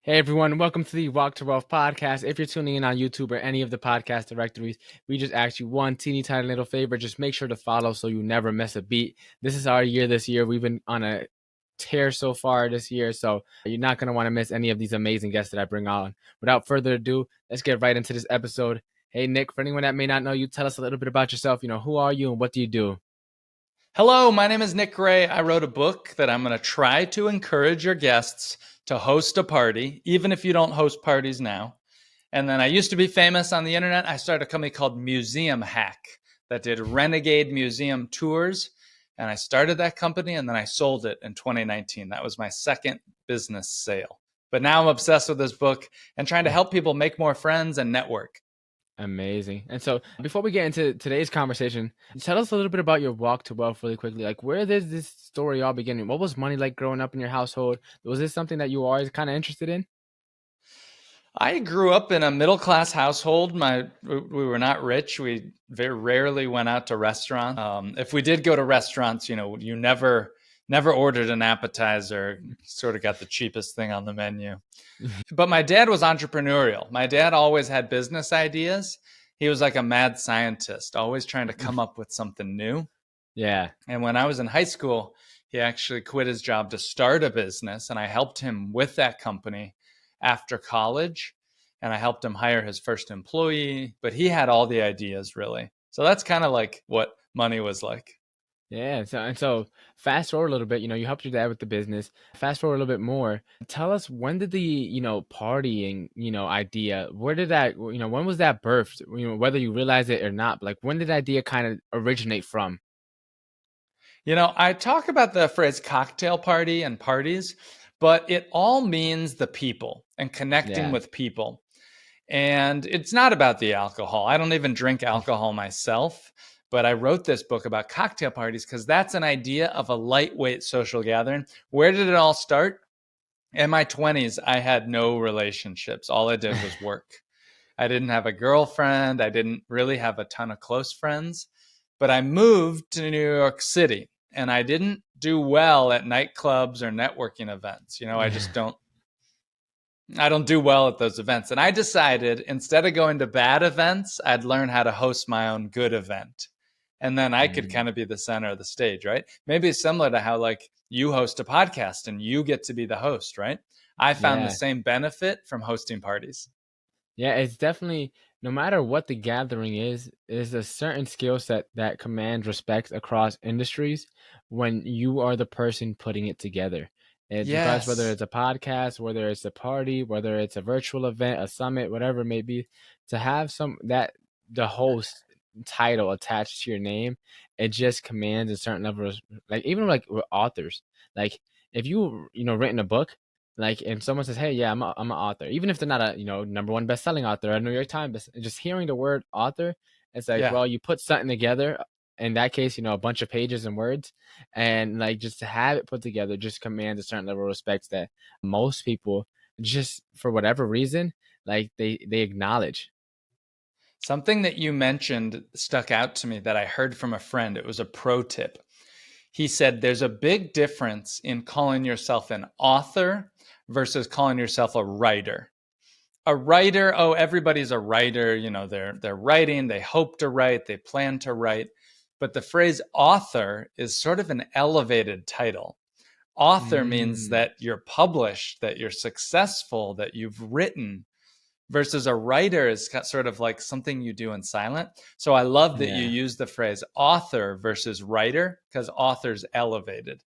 Hey everyone, welcome to the Walk to Wealth podcast. If you're tuning in on YouTube or any of the podcast directories, we just ask you one teeny tiny little favor. Just make sure to follow so you never miss a beat. This is our year this year. We've been on a tear so far this year, so you're not going to want to miss any of these amazing guests that I bring on. Without further ado, let's get right into this episode. Hey Nick, for anyone that may not know you, tell us a little bit about yourself. Who are you and what do you do? Hello, my name is Nick Gray. I wrote a book that I'm going to try to encourage your guests to host a party, even if you don't host parties now. And then I used to be famous on the internet. I started a company called Museum Hack that did renegade museum tours. And I started that company and then I sold it in 2019. That was my second business sale. But now I'm obsessed with this book and trying to help people make more friends and network. Amazing. And so before we get into today's conversation, tell us a little bit about your walk to wealth really quickly. Like, where did this story all begin? What was money like growing up in your household? Was this something that you were always kind of interested in? I grew up in a middle class household. We were not rich. We very rarely went out to restaurants. If we did go to restaurants, you never ordered an appetizer. Sort of got the cheapest thing on the menu. But my dad was entrepreneurial. My dad always had business ideas. He was like a mad scientist, always trying to come up with something new. Yeah. And when I was in high school, he actually quit his job to start a business, and I helped him with that company after college. And I helped him hire his first employee, but he had all the ideas really. So that's kind of like what money was like. Yeah. So fast forward a little bit, you helped your dad with the business. Fast forward a little bit more. Tell us, when did the, partying, idea, where did that, when was that birthed? Whether you realize it or not, but like when did the idea kind of originate from? I talk about the phrase cocktail party and parties, but it all means the people and connecting Yeah. with people. And it's not about the alcohol. I don't even drink alcohol myself, but I wrote this book about cocktail parties because that's an idea of a lightweight social gathering. Where did it all start? In my 20s, I had no relationships. All I did was work. I didn't have a girlfriend. I didn't really have a ton of close friends, but I moved to New York City and I didn't do well at nightclubs or networking events. I don't do well at those events. And I decided instead of going to bad events, I'd learn how to host my own good event. And then I could Mm, kind of be the center of the stage, right? Maybe it's similar to how like you host a podcast and you get to be the host, right? I found the yeah. same benefit from hosting parties. Yeah, it's definitely, no matter what the gathering is a certain skill set that commands respect across industries when you are the person putting it together. It regardless whether Yes. it's a podcast, whether it's a party, whether it's a virtual event, a summit, whatever it may be, to have some that the host title attached to your name, it just commands a certain level of, like, even like with authors. Like, if written a book, like, and someone says, "Hey, yeah, I'm an author," even if they're not a number one best-selling author, a New York Times just hearing the word author, it's like, Yeah. well, you put something together. In that case, a bunch of pages and words, and like just to have it put together just commands a certain level of respect that most people, just for whatever reason, like they acknowledge. Something that you mentioned stuck out to me that I heard from a friend. It was a pro tip. He said there's a big difference in calling yourself an author versus calling yourself a writer. A writer, oh, everybody's a writer, they're writing, they hope to write, they plan to write. But the phrase author is sort of an elevated title. Author means Mm, that you're published, that you're successful, that you've written, versus a writer is sort of like something you do in silent. So I love that you yeah. use the phrase author versus writer because author's elevated.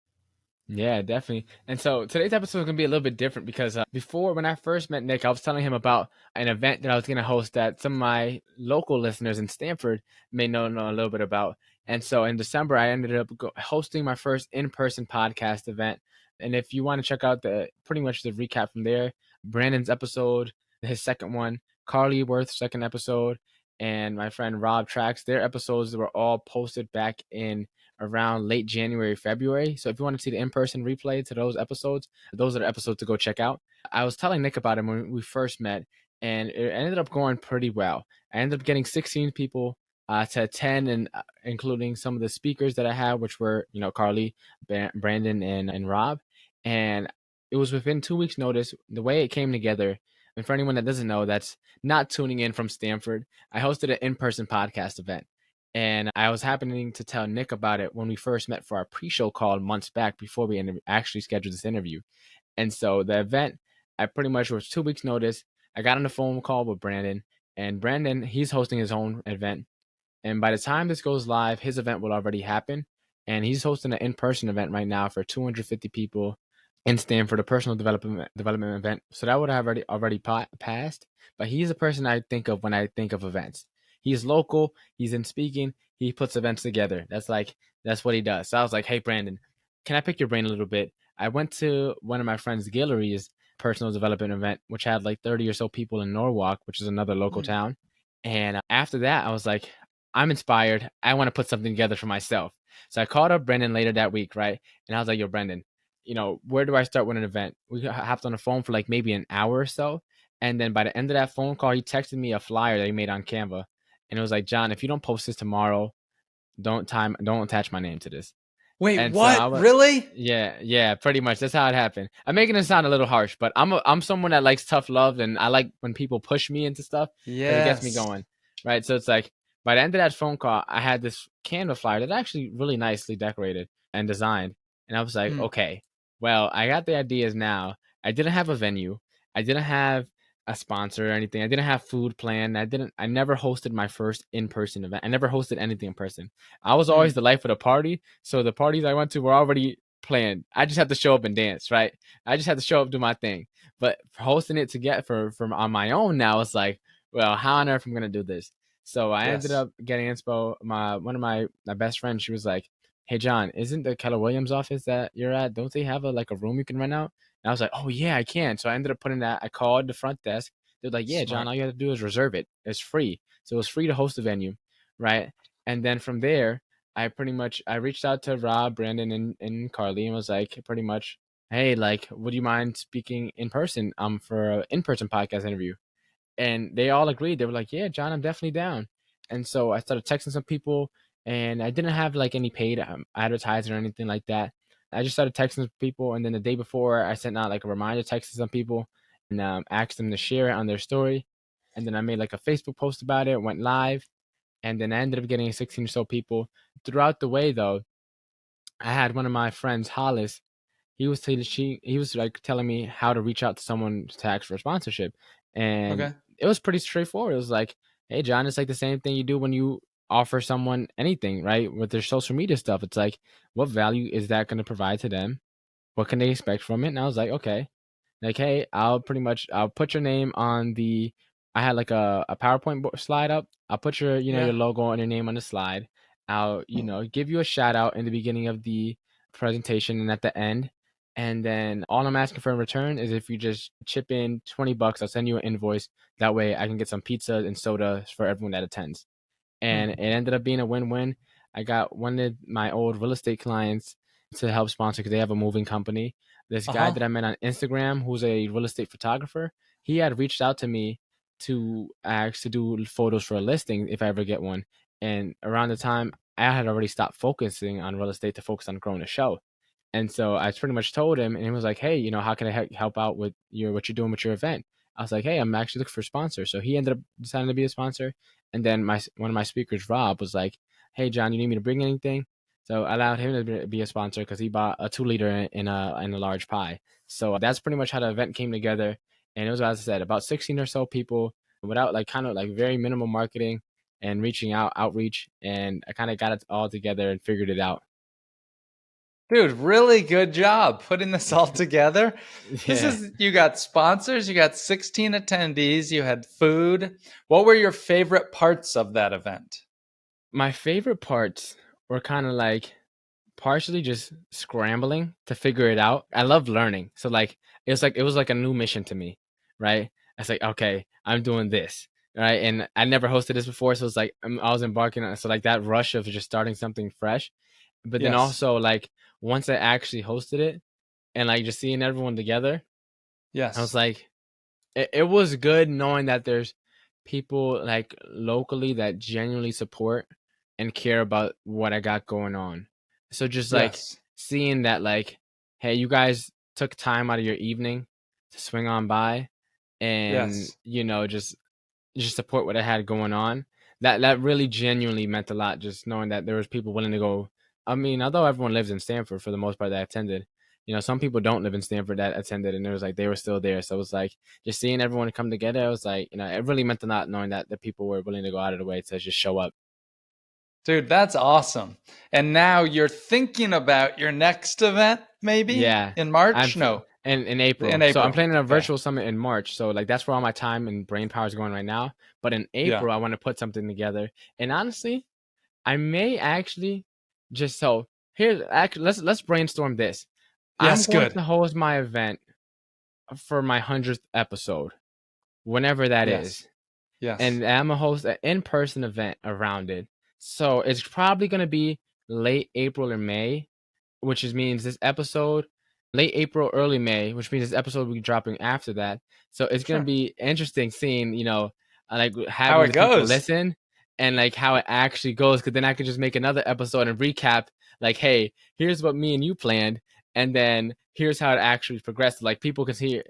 Yeah, definitely. And so today's episode is going to be a little bit different because before, when I first met Nick, I was telling him about an event that I was going to host that some of my local listeners in Stanford may know a little bit about. And so in December, I ended up hosting my first in-person podcast event. And if you want to check out the pretty much the recap from there, Brandon's episode, his second one, Carly Worth's second episode, and my friend Rob Trax, their episodes were all posted back in around late January, February. So if you want to see the in-person replay to those episodes, those are the episodes to go check out. I was telling Nick about it when we first met, and it ended up going pretty well. I ended up getting 16 people to attend, and including some of the speakers that I had, which were, Carly, Brandon, and Rob. And it was within 2 weeks' notice. The way it came together, and for anyone that doesn't know, that's not tuning in from Stanford, I hosted an in-person podcast event, and I was happening to tell Nick about it when we first met for our pre-show call months back before we actually scheduled this interview. And so the event, I pretty much was 2 weeks' notice. I got on the phone call with Brandon, and Brandon, he's hosting his own event. And by the time this goes live, his event will already happen. And he's hosting an in-person event right now for 250 people in Stanford, a personal development event. So that would have already passed. But he's the person I think of when I think of events. He's local. He's in speaking. He puts events together. That's what he does. So I was like, hey Brandon, can I pick your brain a little bit? I went to one of my friends Guillory's personal development event, which had like 30 or so people in Norwalk, which is another local Mm, town. And after that, I was like, I'm inspired. I want to put something together for myself. So I called up Brendan later that week, right? And I was like, yo, Brendan, where do I start with an event? We hopped on the phone for like maybe an hour or so. And then by the end of that phone call, he texted me a flyer that he made on Canva. And it was like, John, if you don't post this tomorrow, don't attach my name to this. wait, And so I what? was, Really? yeah, pretty much. That's how it happened. I'm making it sound a little harsh, but I'm someone that likes tough love, and I like when people push me into stuff because it gets me Yes. going, right? So it's like by the end of that phone call, I had this Canva flyer that's actually really nicely decorated and designed, and I was like, Mm, okay, well, I got the ideas now. I didn't have a venue. I didn't have a sponsor or anything. I didn't have food planned. I never hosted my first in-person event. I never hosted anything in person. I was always mm, the life of the party. So the parties I went to were already planned. I just had to show up and dance, right? I just had to show up, do my thing. But for hosting it to get for on my own now, it's like, well, how on earth am I gonna do this? So I ended yes. up getting inspo. One of my best friends, she was like, "Hey John, isn't the Keller Williams office that you're at? Don't they have a room you can rent out?" And I was like, "Oh yeah, I can." So I ended up putting that. I called the front desk. They're like, "Yeah, John, Smart. all you have to do is reserve it. It's free." So it was free to host the venue, right? And then from there, I reached out to Rob, Brandon, and Carly and was like pretty much, hey, like, would you mind speaking in person for an in-person podcast interview? And they all agreed. They were like, yeah, John, I'm definitely down. And so I started texting some people, and I didn't have like any paid advertising or anything like that. I just started texting some people, and then the day before, I sent out like a reminder text to some people and asked them to share it on their story. And then I made like a Facebook post about it, went live, and then I ended up getting 16 or so people. Throughout the way, though, I had one of my friends, Hollis. He was like telling me how to reach out to someone to ask for sponsorship, and Okay. it was pretty straightforward. It was like, hey, John, it's like the same thing you do when you offer someone anything, right? With their social media stuff, it's like, what value is that going to provide to them? What can they expect from it? And I was like, okay, like, hey, I'll put your name on the. I had like a PowerPoint slide up. I'll put your Yeah. logo and your name on the slide. I'll give you a shout out in the beginning of the presentation and at the end. And then all I'm asking for in return is if you just chip in $20, I'll send you an invoice. That way I can get some pizza and soda for everyone that attends. And it Mm. ended up being a win-win. I got one of my old real estate clients to help sponsor because they have a moving company. This guy Uh-huh. that I met on Instagram, who's a real estate photographer, he had reached out to me to ask to do photos for a listing if I ever get one. And around the time I had already stopped focusing on real estate to focus on growing the show. And so I pretty much told him, and he was like, "Hey, how can I help out with what you're doing with your event?" I was like, "Hey, I'm actually looking for a sponsor." So he ended up deciding to be a sponsor. And then one of my speakers, Rob, was like, "Hey, John, you need me to bring anything?" So I allowed him to be a sponsor because he bought a 2 liter in a large pie. So that's pretty much how the event came together. And it was, as I said, about 16 or so people without like kind of like very minimal marketing and outreach. And I kind of got it all together and figured it out. Dude, really good job putting this all together. Yeah. You got sponsors, you got 16 attendees, you had food. What were your favorite parts of that event? My favorite parts were kind of like partially just scrambling to figure it out. I love learning. So it was like a new mission to me, right? I was like, okay, I'm doing this, right? And I never hosted this before, so it's like I was embarking on so like that rush of just starting something fresh. But then Yes. also like once I actually hosted it and like just seeing everyone together, I was Yes. like, it was good knowing that there's people like locally that genuinely support and care about what I got going on. So just like Yes. seeing that, like, hey, you guys took time out of your evening to swing on by and, Yes. just support what I had going on. That really genuinely meant a lot, just knowing that there was people willing to go. I mean, although everyone lives in Stanford for the most part that attended, some people don't live in Stanford that attended, and it was like they were still there. So it was like just seeing everyone come together. It was like, it really meant a lot knowing that the people were willing to go out of the way to just show up. Dude, that's awesome. And now you're thinking about your next event, maybe Yeah, in I'm March? f- No, in in April. So I'm April. planning a Okay. virtual summit in March. So like that's where all my time and brain power is going right now. But in Yeah. April, I want to put something together. And honestly, I may actually just so here's actually let's brainstorm this. I'm Yes, going good. to host my event for my 100th episode, whenever that Yes. is. Yes. And I'm gonna host an in-person event around it. So it's probably gonna be late April or May, which means this episode late April, early May, which means this episode will be dropping after that. So it's gonna Sure. be interesting seeing, like How having it the people goes. listen and like how it actually goes. Because then I could just make another episode and recap, like, hey, here's what me and you planned, and then here's how it actually progressed. Like people can hear,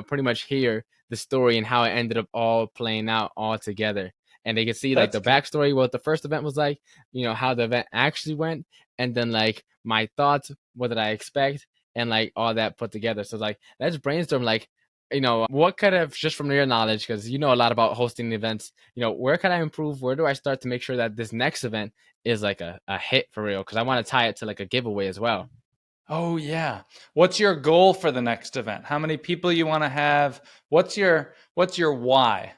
pretty much hear the story and how it ended up all playing out all together. And they can see like That's the good. backstory, what the first event was like, how the event actually went, and then like my thoughts, what did I expect, and like all that put together. So like let's brainstorm like, what could have just from your knowledge, because you know a lot about hosting events, where can I improve? Where do I start to make sure that this next event is like a hit for real? Because I want to tie it to like a giveaway as well. Oh yeah. What's your goal for the next event? How many people you want to have? What's your why?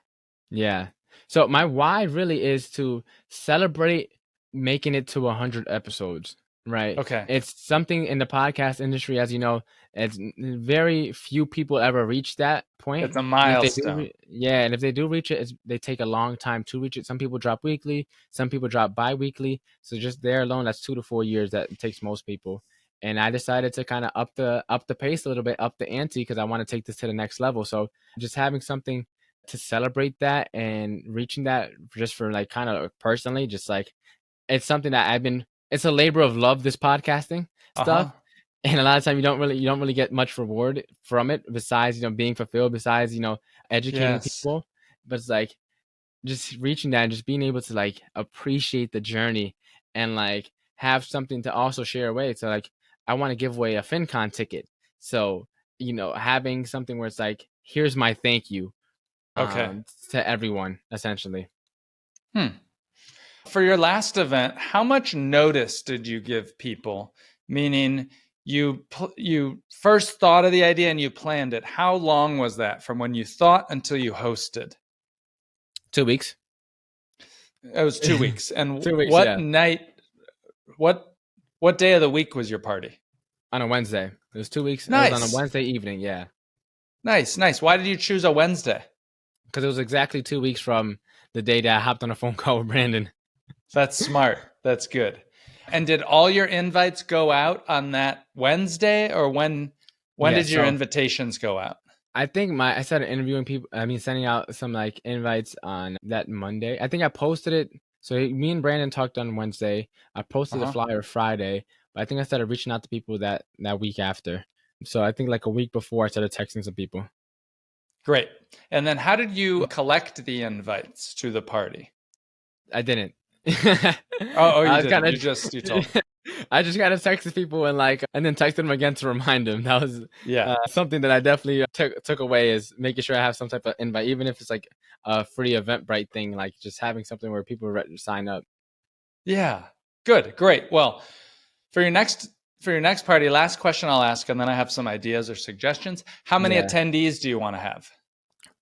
Yeah. So my why really is to celebrate making it to 100 episodes, right? Okay. It's something in the podcast industry, as you know, it's very few people ever reach that point. It's a And if they do, milestone. yeah, and if they do reach it, they take a long time to reach it. Some people drop weekly, some people drop bi-weekly. So just there alone, that's 2 to 4 years that it takes most people. And I decided to kind of up the pace a little bit, up the ante, because I want to take this to the next level. So just having something to celebrate that and reaching that just for like kind of personally, just like it's something that it's a labor of love, this podcasting stuff. Uh-huh. And a lot of time you don't really get much reward from it besides, being fulfilled, besides, educating Yes. people. But it's like just reaching that and just being able to like appreciate the journey and like have something to also share away. So like I want to give away a FinCon ticket. So, having something where it's like, here's my thank you Okay. to everyone essentially. Hmm. For your last event, how much notice did you give people? Meaning you first thought of the idea and you planned it. How long was that from when you thought until you hosted? 2 weeks. It was 2 weeks. And 2 weeks, what yeah, night what what day of the week was your party? on a Wednesday. It was 2 weeks. It was on a Nice. Wednesday evening, yeah, Nice. Nice. Why did you choose a Wednesday? because it was exactly 2 weeks from the day that I hopped on a phone call with Brandon. That's smart. That's good. And did all your invites go out on that Wednesday, or when Yeah, did your so invitations go out? I think I started interviewing people. I mean, sending out some like invites on that Monday. I think I posted it. So me and Brandon talked on Wednesday. I posted the Uh-huh. flyer Friday, but I think I started reaching out to people that week after. So I think like a week before I started texting some people. Great. And then how did you collect the invites to the party? I didn't. Oh, I you was didn't. kind of. You told me. I just kind of texted people and then texted them again to remind them. That was Yeah. something that I definitely took away, is making sure I have some type of invite, even if it's like a free Eventbrite thing, like just having something where people sign up. Yeah. Good. Great. Well, for your next for your next party, last question I'll ask, and then I have some ideas or suggestions. How many Yeah, attendees do you want to have?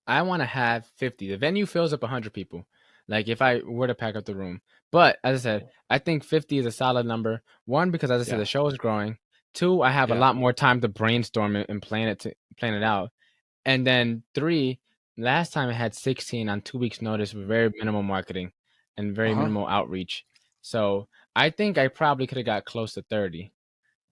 I want to have 50. The venue fills up 100 people. Like if I were to pack up the room, but as I said, I think 50 is a solid number. One, because as I said, Yeah. the show is growing. Two, I have a Yeah. lot more time to brainstorm and plan it out. And then three, last time I had 16 on 2 weeks' notice with very minimal marketing and very Uh-huh. minimal outreach. So I think I probably could have got close to 30.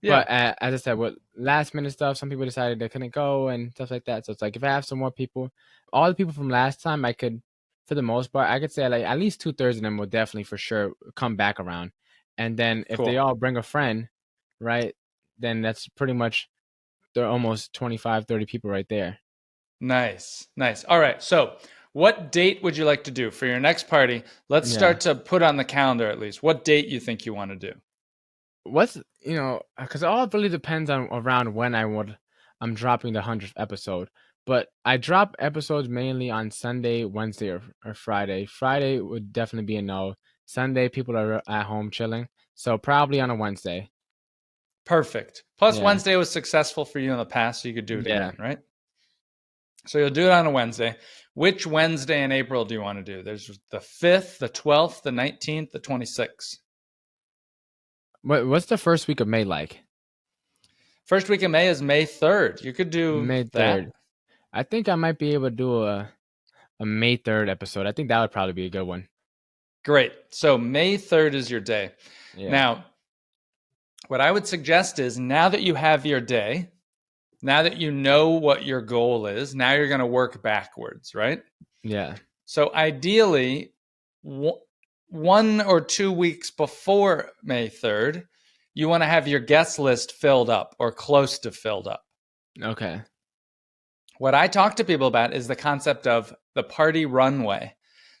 Yeah. But as I said, with last minute stuff, some people decided they couldn't go and stuff like that. So it's like if I have some more people, all the people from last time, I could, for the most part, I could say like at least 2/3 of them will definitely for sure come back around. And then if they Cool. all bring a friend, right, then that's pretty much they're almost 25, 30 people right there. Nice. Nice. All right. So, what date would you like to do for your next party? Let's Yeah. start to put on the calendar at least. What date you think you want to do? What's, because all really depends on around when I'm dropping the 100th episode. But I drop episodes mainly on Sunday, Wednesday, or Friday. Friday would definitely be a no. Sunday, people are at home chilling. So probably on a Wednesday. Perfect. Plus, Yeah. Wednesday was successful for you in the past, so you could do it Yeah. again, right? So you'll do it on a Wednesday. Which Wednesday in April do you want to do? There's the 5th, the 12th, the 19th, the 26th. What's the first week of May like? First week of May is May 3rd. You could do May that. 3rd. I think I might be able to do a May 3rd episode. I think that would probably be a good one. Great. So May 3rd is your day. Yeah. Now, what I would suggest is now that you have your day, now that you know what your goal is, now you're going to work backwards, right? Yeah. So ideally, 1 or 2 weeks before May 3rd, you want to have your guest list filled up or close to filled up. Okay. What I talk to people about is the concept of the party runway.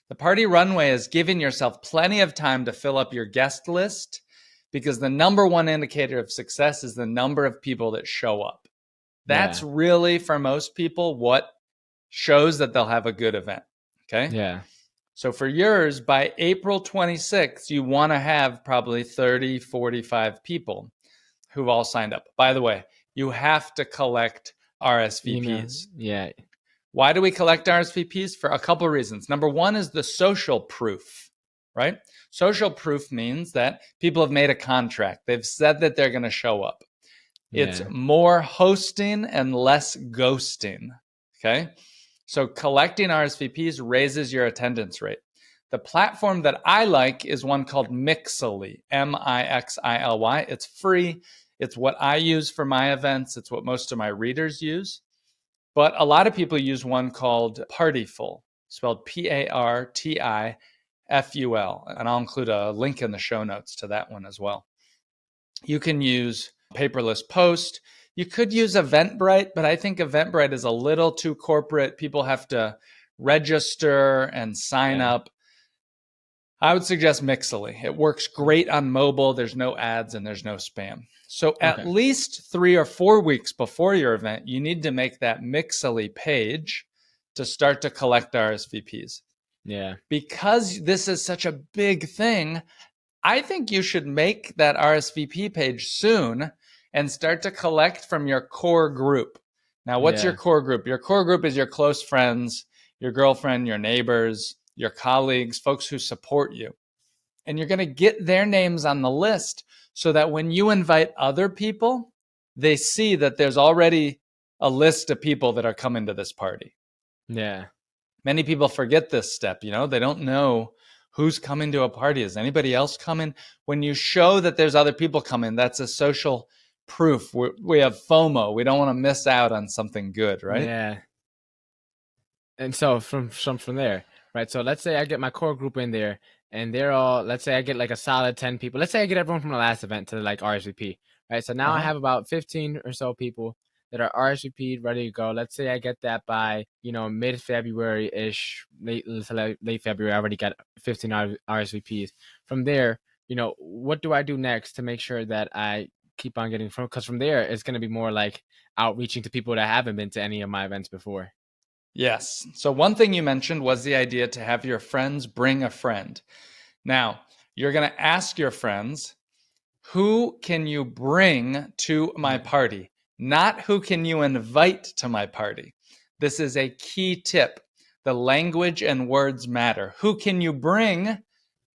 The party runway is giving yourself plenty of time to fill up your guest list because the number one indicator of success is the number of people that show up. That's Yeah. really, for most people, what shows that they'll have a good event. Okay. Yeah. So for yours, by April 26th, you want to have probably 30, 45 people who've all signed up. By the way, you have to collect Email. RSVPs. Yeah. Why do we collect RSVPs? For a couple of reasons. Number one is the social proof, right? Social proof means that people have made a contract. They've said that they're going to show up. It's Yeah. more hosting and less ghosting. Okay. So collecting RSVPs raises your attendance rate. The platform that I like is one called Mixily, Mixily. It's free. It's what I use for my events. It's what most of my readers use. But a lot of people use one called Partiful, spelled Partiful. And I'll include a link in the show notes to that one as well. You can use Paperless Post. You could use Eventbrite, but I think Eventbrite is a little too corporate. People have to register and sign Yeah. up. I would suggest Mixily. It works great on mobile. There's no ads and there's no spam. So at Okay. least 3 or 4 weeks before your event, you need to make that Mixily page to start to collect RSVPs. Yeah. Because this is such a big thing, I think you should make that RSVP page soon and start to collect from your core group. Now, what's your Yeah. core group? Your core group is your close friends, your girlfriend, your neighbors, your colleagues, folks who support you. And you're going to get their names on the list so that when you invite other people, they see that there's already a list of people that are coming to this party. Yeah. Many people forget this step, they don't know who's coming to a party. Is anybody else coming? When you show that there's other people coming, that's a social proof. We have FOMO. We don't want to miss out on something good, right? Yeah. And so from there, right? So let's say I get my core group in there, and they're all. Let's say I get like a solid 10 people. Let's say I get everyone from the last event to like RSVP, right? So now I Uh-huh. have about 15 or so people that are RSVP'd, ready to go. Let's say I get that by mid February ish, late February. I already got 15 RSVPs. From there, what do I do next to make sure that I keep on getting from? Because from there, it's going to be more like outreaching to people that haven't been to any of my events before. Yes. So one thing you mentioned was the idea to have your friends bring a friend. Now, you're going to ask your friends, who can you bring to my Yeah. party? Not who can you invite to my party. This is a key tip. The language and words matter. Who can you bring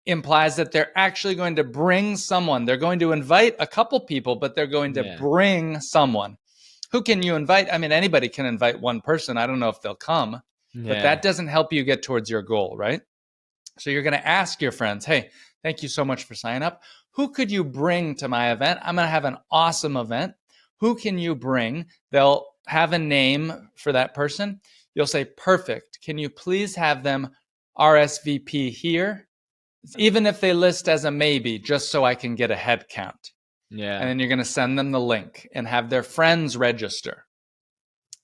implies that they're actually going to bring someone. They're going to invite a couple people, but they're going to Yeah. bring someone. Who can you invite? I mean, anybody can invite one person. I don't know if they'll come, but that Yeah. doesn't help you get towards your goal, right? So you're going to ask your friends, hey, thank you so much for signing up. Who could you bring to my event? I'm going to have an awesome event. Who can you bring? They'll have a name for that person. You'll say, perfect. Can you please have them RSVP here? Even if they list as a maybe, just so I can get a head count. And Yeah. then you're going to send them the link and have their friends register.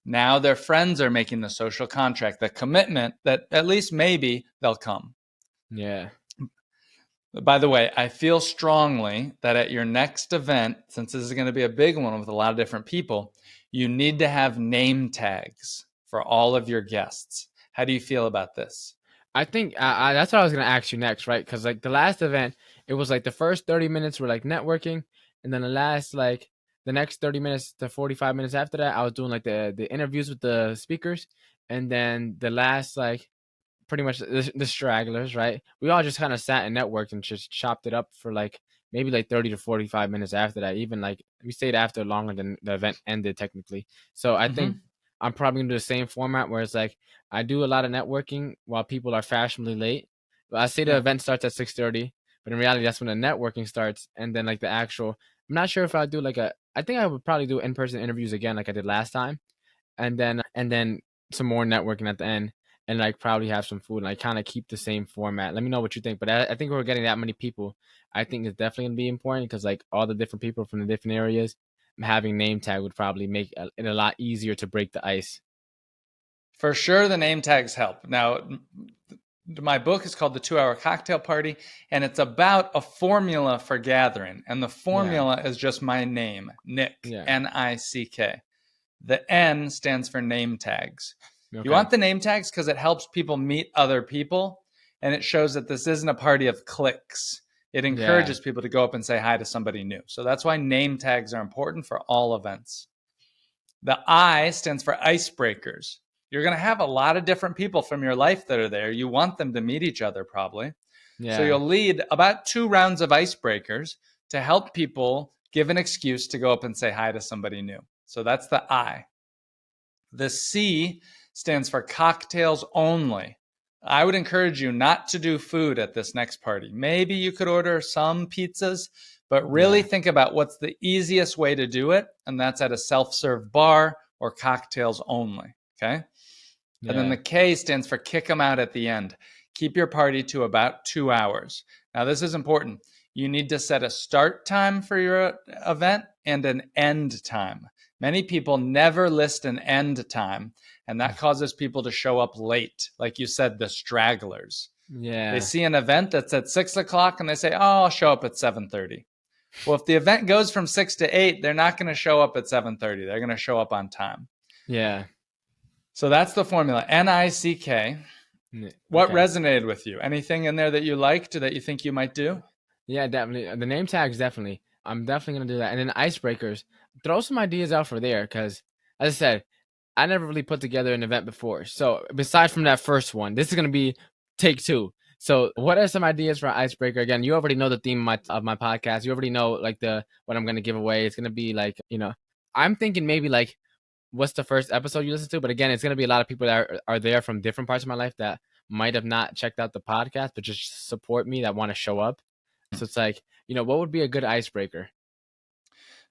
Now their friends are making the social contract, the commitment that at least maybe they'll come. Yeah. By the way, I feel strongly that at your next event, since this is going to be a big one with a lot of different people, you need to have name tags for all of your guests. How do you feel about this? I think that's what I was gonna ask you next, right? Because like the last event, it was like the first 30 minutes were like networking, and then the next 30 minutes to 45 minutes after that, I was doing like the interviews with the speakers, and then the last like pretty much the stragglers, right? We all just kind of sat and networked and just chopped it up for like maybe like 30 to 45 minutes after that. Even like we stayed after longer than the event ended technically. So I think Mm-hmm. I'm probably gonna do the same format where it's like I do a lot of networking while people are fashionably late. But I say the Yeah. event starts at 6:30, but in reality that's when the networking starts, and then like the actual. I'm not sure if I'll do like a. I think I would probably do in-person interviews again like I did last time, and then some more networking at the end, and like probably have some food and like kind of keep the same format. Let me know what you think. But I think we're getting that many people. I think it's definitely gonna be important because like all the different people from the different areas having name tag would probably make it a lot easier to break the ice. For sure, the name tags help. Now, my book is called The 2 Hour Cocktail Party, and it's about a formula for gathering. And the Yeah, formula is just my name, Nick, yeah, Nick. The N stands for name tags. You okay, want the name tags because it helps people meet other people, and it shows that this isn't a party of cliques. It yeah, encourages people to go up and say hi to somebody new. So that's why name tags are important for all events. The I stands for icebreakers. You're going to have a lot of different people from your life that are there. You want them to meet each other probably. So yeah, you'll lead about 2 rounds of icebreakers to help people give an excuse to go up and say hi to somebody new. So that's the I. The C stands for cocktails only. I would encourage you not to do food at this next party. Maybe you could order some pizzas, but really yeah, think about what's the easiest way to do it, and that's at a self serve bar or cocktails only. Okay. And then yeah, the K stands for kick them out at the end. Keep your party to about 2 hours. Now, this is important. You need to set a start time for your event and an end time. Many people never list an end time, and that causes people to show up late. Like you said, the stragglers. They yeah, see an event that's at 6 o'clock and they say, "Oh, I'll show up at 7:30." Well, if the event goes from 6 to 8, they're not going to show up at 7:30. They're going to show up on time. yeah. So that's the formula. Nick. What Okay. resonated with you? Anything in there that you liked or that you think you might do? Yeah, definitely. The name tags, definitely. I'm definitely gonna do that. And then icebreakers, throw some ideas out for there, because as I said, I never really put together an event before. So besides from that first one, this is gonna be take two. So what are some ideas for an icebreaker? Again, you already know the theme of my podcast. You already know like the what I'm gonna give away. It's gonna be like, I'm thinking maybe like what's the first episode you listen to, but again, it's gonna be a lot of people that are there from different parts of my life that might have not checked out the podcast, but just support me that want to show up. So it's like, what would be a good icebreaker?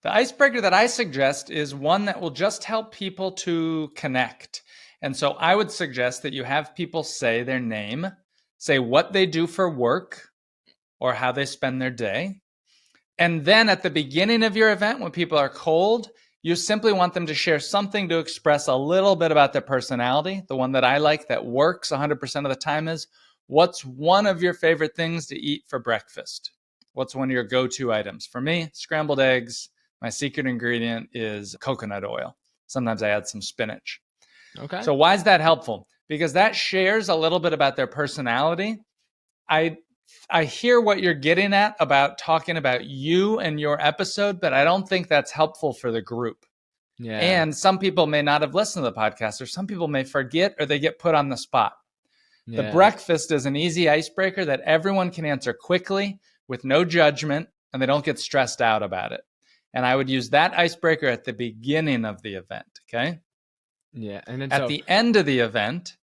The icebreaker that I suggest is one that will just help people to connect. And so I would suggest that you have people say their name, say what they do for work or how they spend their day. And then at the beginning of your event, when people are cold, you simply want them to share something to express a little bit about their personality. The one that I like that works 100% of the time is, what's one of your favorite things to eat for breakfast? What's one of your go to items? For me, scrambled eggs. My secret ingredient is coconut oil. Sometimes I add some spinach. Okay. So, why is that helpful? Because that shares a little bit about their personality. I I hear what you're getting at about talking about you and your episode, but I don't think that's helpful for the group. Yeah. And some people may not have listened to the podcast, or some people may forget, or they get put on the spot. The Yeah. breakfast is an easy icebreaker that everyone can answer quickly with no judgment, and they don't get stressed out about it. And I would use that icebreaker at the beginning of the event. Okay. Yeah. And then At so the end of the event,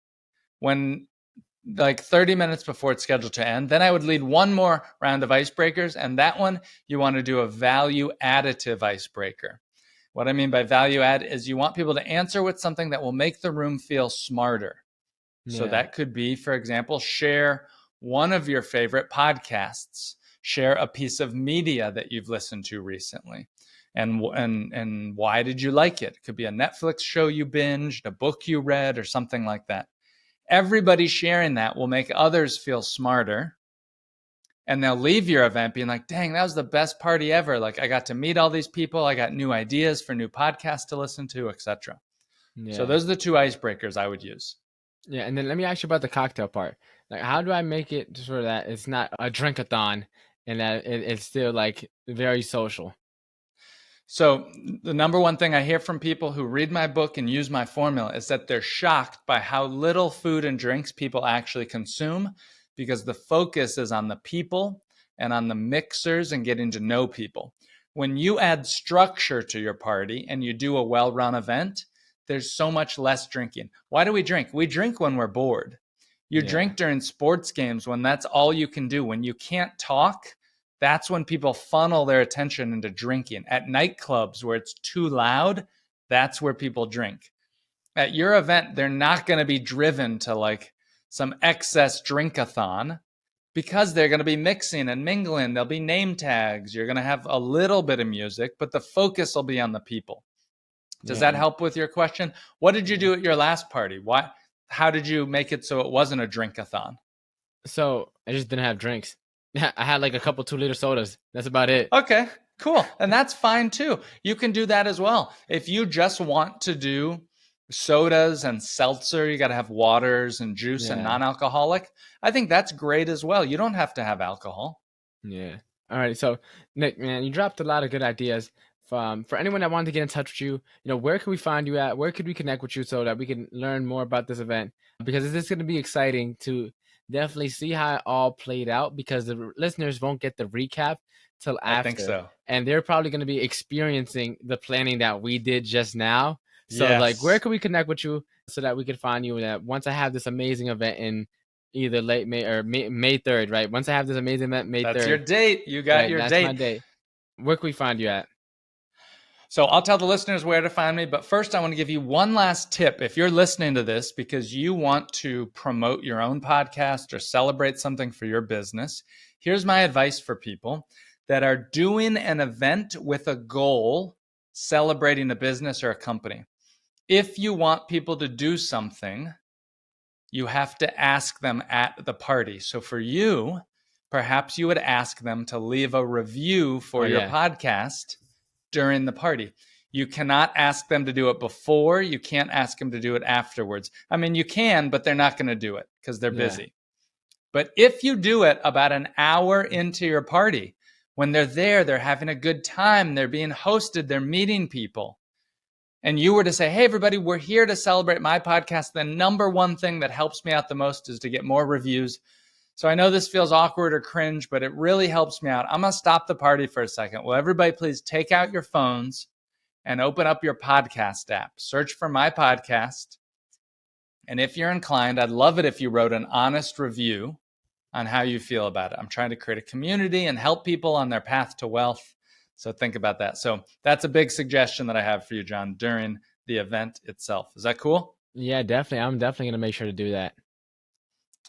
when like 30 minutes before it's scheduled to end. Then I would lead one more round of icebreakers. And that one, you want to do a value additive icebreaker. What I mean by value add is you want people to answer with something that will make the room feel smarter. So yeah. that could be, for example, share one of your favorite podcasts, Share a piece of media that you've listened to recently. And why did you like it? It could be a Netflix show you binged, a book you read, or something like that. Everybody sharing that will make others feel smarter, and they'll leave your event being like, dang, that was the best party ever. Like, I got to meet all these people. I got new ideas for new podcasts to listen to, etc. So Yeah. those are the two icebreakers I would use. Yeah, and then let me ask you about the cocktail part. Like, how do I make it so that it's not a drink-a-thon and that it's still like very social? So, the number one thing I hear from people who read my book and use my formula is that they're shocked by how little food and drinks people actually consume, because the focus is on the people and on the mixers and getting to know people. When you add structure to your party and you do a well run event, there's so much less drinking. Why do we drink? We drink when we're bored. You Yeah. drink during sports games when that's all you can do. When you can't talk, that's when people funnel their attention into drinking. At nightclubs where it's too loud, that's where people drink. At your event, they're not going to be driven to like some excess drinkathon, because they're going to be mixing and mingling. There'll be name tags. You're going to have a little bit of music, but the focus will be on the people. Does Yeah. that help with your question? What did you do at your last party? Why? How did you make it so it wasn't a drinkathon? So I just didn't have drinks. I had like a couple 2-liter sodas. That's about it. Okay, cool. And that's fine too. You can do that as well. If you just want to do sodas and seltzer, you got to have waters and juice and Yeah. non alcoholic. I think that's great as well. You don't have to have alcohol. Yeah. All right. So, Nick, man, you dropped a lot of good ideas. For anyone that wanted to get in touch with you, where can we find you at? Where could we connect with you so that we can learn more about this event? Because this is going to be exciting to definitely see how it all played out. Because the listeners won't get the recap till I think after, so. and they're probably going to be experiencing the planning that we did just now. So, like, where Yes, can we connect with you so that we can find you? That once I have this amazing event in either late May or May 3rd, right? Once I have this amazing event, May that's your 3rd, date. You got right? your That's my date. day. Where can we find you at? So I'll tell the listeners where to find me. But first, I want to give you one last tip. If you're listening to this because you want to promote your own podcast or celebrate something for your business, here's my advice for people that are doing an event with a goal, celebrating a business or a company. If you want people to do something, you have to ask them at the party. So for you, perhaps you would ask them to leave a review Oh for your yeah, podcast during the party. You cannot ask them to do it before. You can't ask them to do it afterwards. I mean, you can, but they're not going to do it because they're yeah, busy. But if you do it about an hour into your party, when they're there, they're having a good time, they're being hosted, they're meeting people, and you were to say, hey, everybody, we're here to celebrate my podcast, the number one thing that helps me out the most is to get more reviews. So I know this feels awkward or cringe, but it really helps me out. I'm going to stop the party for a second. Will everybody please take out your phones and open up your podcast app? Search for my podcast. And if you're inclined, I'd love it if you wrote an honest review on how you feel about it. I'm trying to create a community and help people on their path to wealth. So think about that. So that's a big suggestion that I have for you, John, during the event itself. Is that cool? yeah. Definitely, I'm definitely gonna make sure to do that.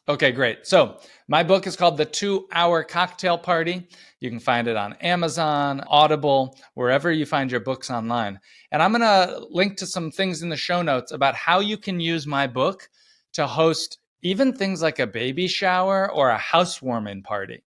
Okay, great. So my book is called The 2 Hour Cocktail Party. You can find it on Amazon, Audible, wherever you find your books online. And I'm going to link to some things in the show notes about how you can use my book to host even things like a baby shower or a housewarming party.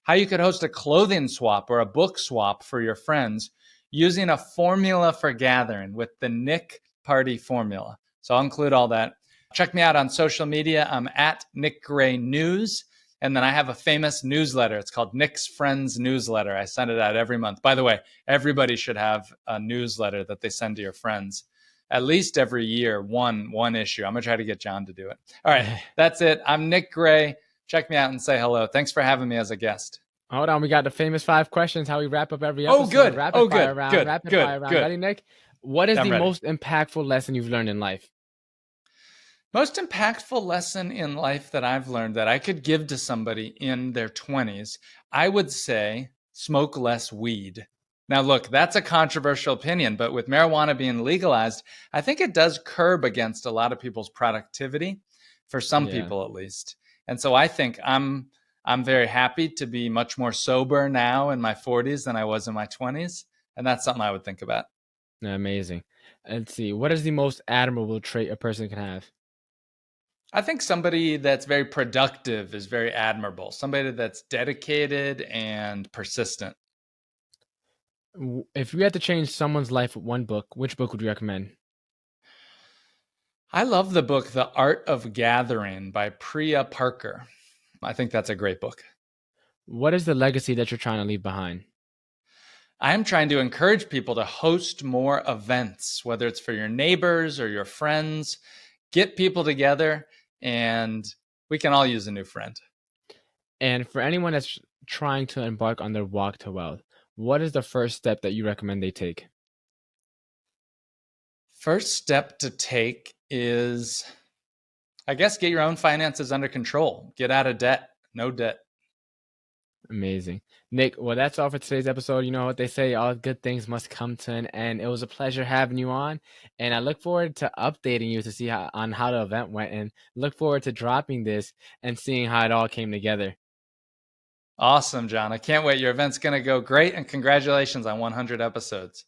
How you could host a clothing swap or a book swap for your friends using a formula for gathering with the Nick Party formula. So I'll include all that. Check me out on social media. I'm at Nick Gray News. And then I have a famous newsletter. It's called Nick's Friends Newsletter. I send it out every month. By the way, everybody should have a newsletter that they send to your friends at least every year, one issue. I'm going to try to get John to do it. All right, that's it. I'm Nick Gray. Check me out and say hello. Thanks for having me as a guest. Hold on, we got the famous 5 questions. How we wrap up every Oh, episode. good. Rapid Oh, fire good. round. Good. Rapid Good. fire round. Good. Ready, Nick? What is I'm the ready. most impactful lesson you've learned in life? Most impactful lesson in life that I've learned that I could give to somebody in their 20s, I would say smoke less weed. Now, look, that's a controversial opinion, but with marijuana being legalized, I think it does curb against a lot of people's productivity, for some Yeah, people at least. And so I think I'm very happy to be much more sober now in my 40s than I was in my 20s. And that's something I would think about. Amazing. Let's see. What is the most admirable trait a person can have? I think somebody that's very productive is very admirable, somebody that's dedicated and persistent. If you had to change someone's life with one book, which book would you recommend? I love the book The Art of Gathering by Priya Parker. I think that's a great book. What is the legacy that you're trying to leave behind? I'm trying to encourage people to host more events, whether it's for your neighbors or your friends. Get people together, and we can all use a new friend. And for anyone that's trying to embark on their walk to wealth, what is the first step that you recommend they take? First step to take is, I guess, get your own finances under control. Get out of debt. No debt. Amazing. Nick, well, that's all for today's episode. You know what they say, all good things must come to an end. It was a pleasure having you on, and I look forward to updating you to see how the event went, and look forward to dropping this and seeing how it all came together. Awesome, John. I can't wait. Your event's going to go great, and congratulations on 100 episodes.